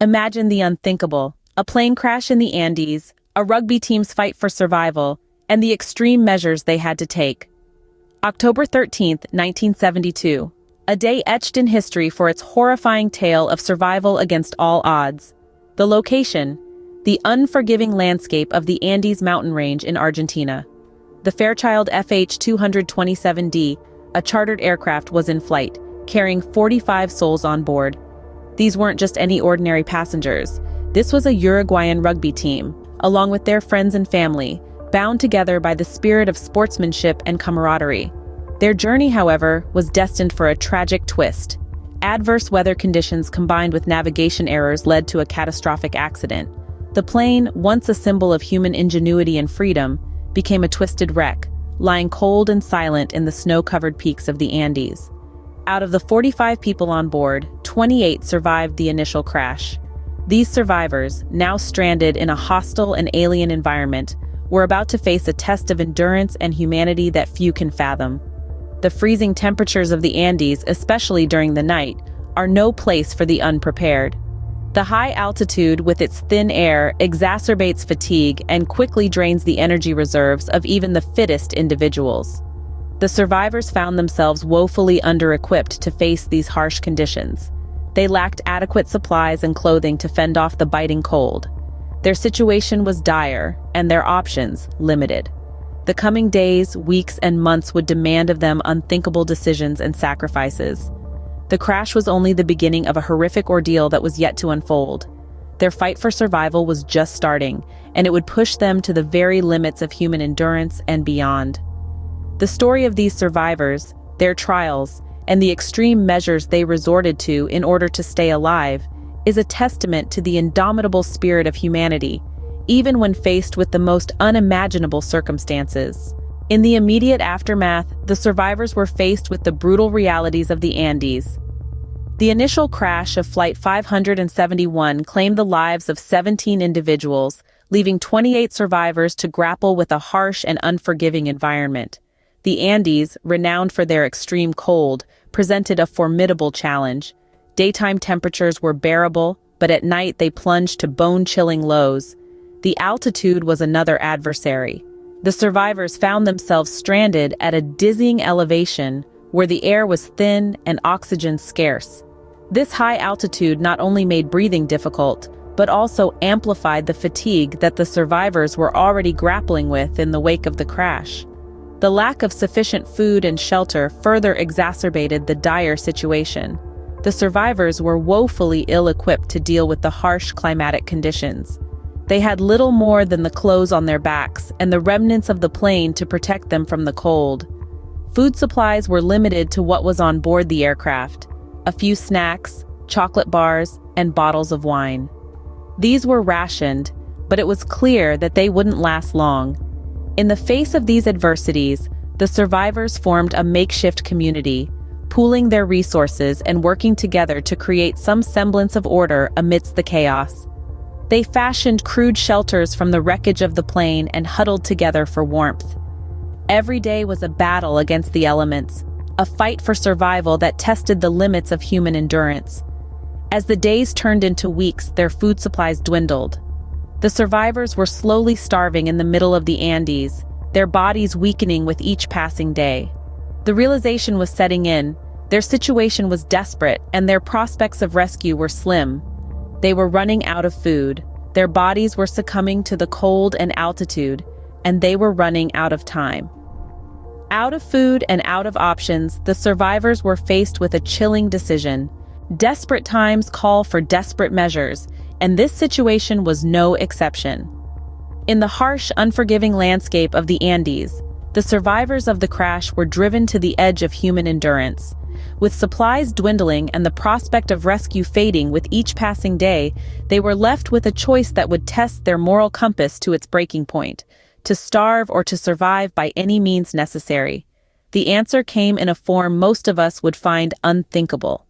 Imagine the unthinkable: a plane crash in the Andes, a rugby team's fight for survival, and the extreme measures they had to take. October 13th, 1972. A day etched in history for its horrifying tale of survival against all odds. The location: the unforgiving landscape of the Andes mountain range in Argentina. The Fairchild FH-227D, a chartered aircraft, was in flight, carrying 45 souls on board. These weren't just any ordinary passengers. This was a Uruguayan rugby team, along with their friends and family, bound together by the spirit of sportsmanship and camaraderie. Their journey, however, was destined for a tragic twist. Adverse weather conditions combined with navigation errors led to a catastrophic accident. The plane, once a symbol of human ingenuity and freedom, became a twisted wreck, lying cold and silent in the snow-covered peaks of the Andes. Out of the 45 people on board, 28 survived the initial crash. These survivors, now stranded in a hostile and alien environment, were about to face a test of endurance and humanity that few can fathom. The freezing temperatures of the Andes, especially during the night, are no place for the unprepared. The high altitude with its thin air exacerbates fatigue and quickly drains the energy reserves of even the fittest individuals. The survivors found themselves woefully under-equipped to face these harsh conditions. They lacked adequate supplies and clothing to fend off the biting cold. Their situation was dire, and their options limited. The coming days, weeks, and months would demand of them unthinkable decisions and sacrifices. The crash was only the beginning of a horrific ordeal that was yet to unfold. Their fight for survival was just starting, and it would push them to the very limits of human endurance and beyond. The story of these survivors, their trials, and the extreme measures they resorted to in order to stay alive, is a testament to the indomitable spirit of humanity, even when faced with the most unimaginable circumstances. In the immediate aftermath, the survivors were faced with the brutal realities of the Andes. The initial crash of Flight 571 claimed the lives of 17 individuals, leaving 28 survivors to grapple with a harsh and unforgiving environment. The Andes, renowned for their extreme cold, presented a formidable challenge. Daytime temperatures were bearable, but at night they plunged to bone-chilling lows. The altitude was another adversary. The survivors found themselves stranded at a dizzying elevation where the air was thin and oxygen scarce. This high altitude not only made breathing difficult, but also amplified the fatigue that the survivors were already grappling with in the wake of the crash. The lack of sufficient food and shelter further exacerbated the dire situation. The survivors were woefully ill-equipped to deal with the harsh climatic conditions. They had little more than the clothes on their backs and the remnants of the plane to protect them from the cold. Food supplies were limited to what was on board the aircraft: a few snacks, chocolate bars, and bottles of wine. These were rationed, but it was clear that they wouldn't last long. In the face of these adversities, the survivors formed a makeshift community, pooling their resources and working together to create some semblance of order amidst the chaos. They fashioned crude shelters from the wreckage of the plane and huddled together for warmth. Every day was a battle against the elements, a fight for survival that tested the limits of human endurance. As the days turned into weeks, their food supplies dwindled. The survivors were slowly starving in the middle of the Andes, their bodies weakening with each passing day. The realization was setting in. Their situation was desperate, and their prospects of rescue were slim. They were running out of food, their bodies were succumbing to the cold and altitude, and they were running out of time. Out of food and out of options, the survivors were faced with a chilling decision. Desperate times call for desperate measures, and this situation was no exception. In the harsh, unforgiving landscape of the Andes, the survivors of the crash were driven to the edge of human endurance. With supplies dwindling and the prospect of rescue fading with each passing day, they were left with a choice that would test their moral compass to its breaking point: to starve or to survive by any means necessary. The answer came in a form most of us would find unthinkable.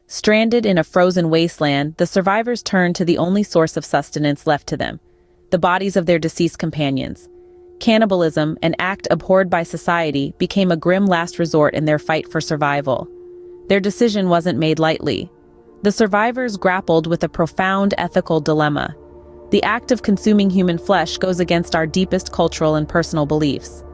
Stranded in a frozen wasteland, the survivors turned to the only source of sustenance left to them: the bodies of their deceased companions. Cannibalism, an act abhorred by society, became a grim last resort in their fight for survival. Their decision wasn't made lightly. The survivors grappled with a profound ethical dilemma. The act of consuming human flesh goes against our deepest cultural and personal beliefs.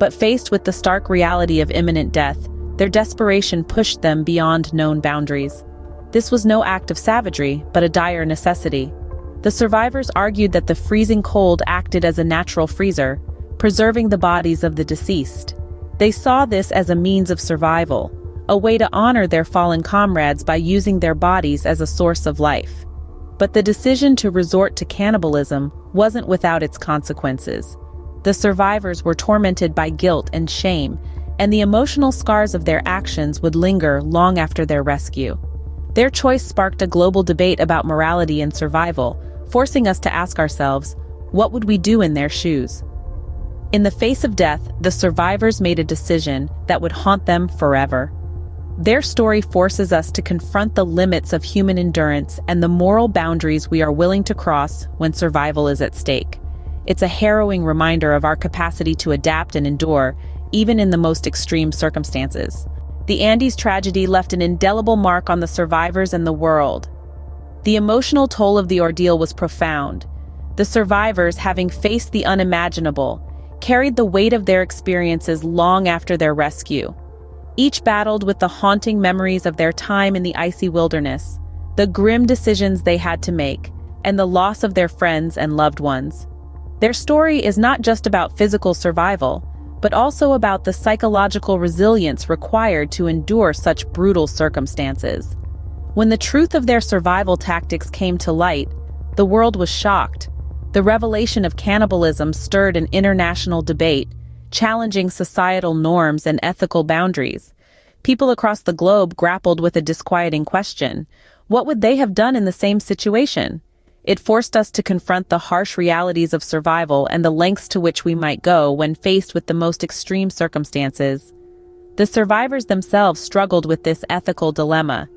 But faced with the stark reality of imminent death, their desperation pushed them beyond known boundaries. This was no act of savagery, but a dire necessity. The survivors argued that the freezing cold acted as a natural freezer, preserving the bodies of the deceased. They saw this as a means of survival, a way to honor their fallen comrades by using their bodies as a source of life. But the decision to resort to cannibalism wasn't without its consequences. The survivors were tormented by guilt and shame, and the emotional scars of their actions would linger long after their rescue. Their choice sparked a global debate about morality and survival, forcing us to ask ourselves, what would we do in their shoes? In the face of death, the survivors made a decision that would haunt them forever. Their story forces us to confront the limits of human endurance and the moral boundaries we are willing to cross when survival is at stake. It's a harrowing reminder of our capacity to adapt and endure, even in the most extreme circumstances. The Andes tragedy left an indelible mark on the survivors and the world. The emotional toll of the ordeal was profound. The survivors, having faced the unimaginable, carried the weight of their experiences long after their rescue. Each battled with the haunting memories of their time in the icy wilderness, the grim decisions they had to make, and the loss of their friends and loved ones. Their story is not just about physical survival, but also about the psychological resilience required to endure such brutal circumstances. When the truth of their survival tactics came to light, the world was shocked. The revelation of cannibalism stirred an international debate, challenging societal norms and ethical boundaries. People across the globe grappled with a disquieting question: what would they have done in the same situation? It forced us to confront the harsh realities of survival and the lengths to which we might go when faced with the most extreme circumstances. The survivors themselves struggled with this ethical dilemma.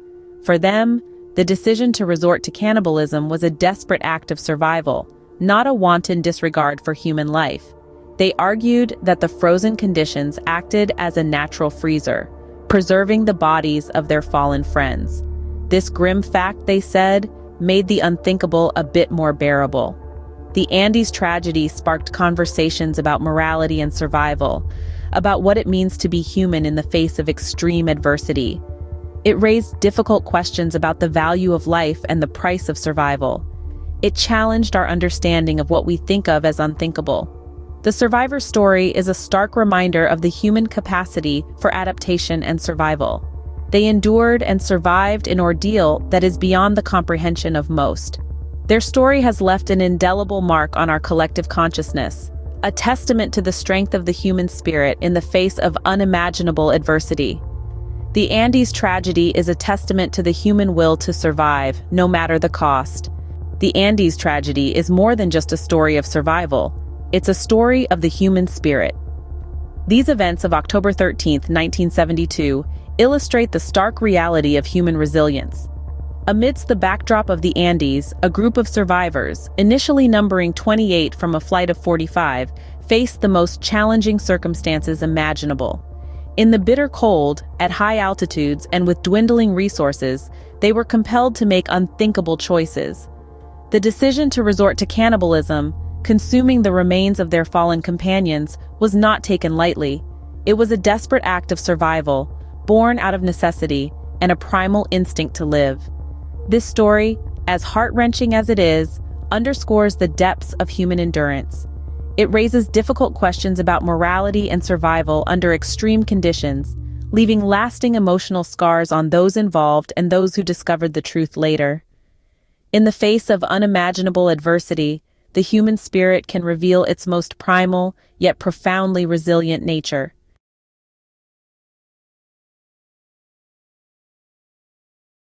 For them, the decision to resort to cannibalism was a desperate act of survival, not a wanton disregard for human life. They argued that the frozen conditions acted as a natural freezer, preserving the bodies of their fallen friends. This grim fact, they said, made the unthinkable a bit more bearable. The Andes tragedy sparked conversations about morality and survival, about what it means to be human in the face of extreme adversity. It raised difficult questions about the value of life and the price of survival. It challenged our understanding of what we think of as unthinkable. The survivor's story is a stark reminder of the human capacity for adaptation and survival. They endured and survived an ordeal that is beyond the comprehension of most. Their story has left an indelible mark on our collective consciousness, a testament to the strength of the human spirit in the face of unimaginable adversity. The Andes tragedy is a testament to the human will to survive, no matter the cost. The Andes tragedy is more than just a story of survival. It's a story of the human spirit. These events of October 13, 1972, illustrate the stark reality of human resilience. Amidst the backdrop of the Andes, a group of survivors, initially numbering 28 from a flight of 45, faced the most challenging circumstances imaginable. In the bitter cold, at high altitudes, and with dwindling resources, they were compelled to make unthinkable choices. The decision to resort to cannibalism, consuming the remains of their fallen companions, was not taken lightly. It was a desperate act of survival, born out of necessity and a primal instinct to live. This story, as heart-wrenching as it is, underscores the depths of human endurance. It raises difficult questions about morality and survival under extreme conditions, leaving lasting emotional scars on those involved and those who discovered the truth later. In the face of unimaginable adversity, the human spirit can reveal its most primal, yet profoundly resilient nature.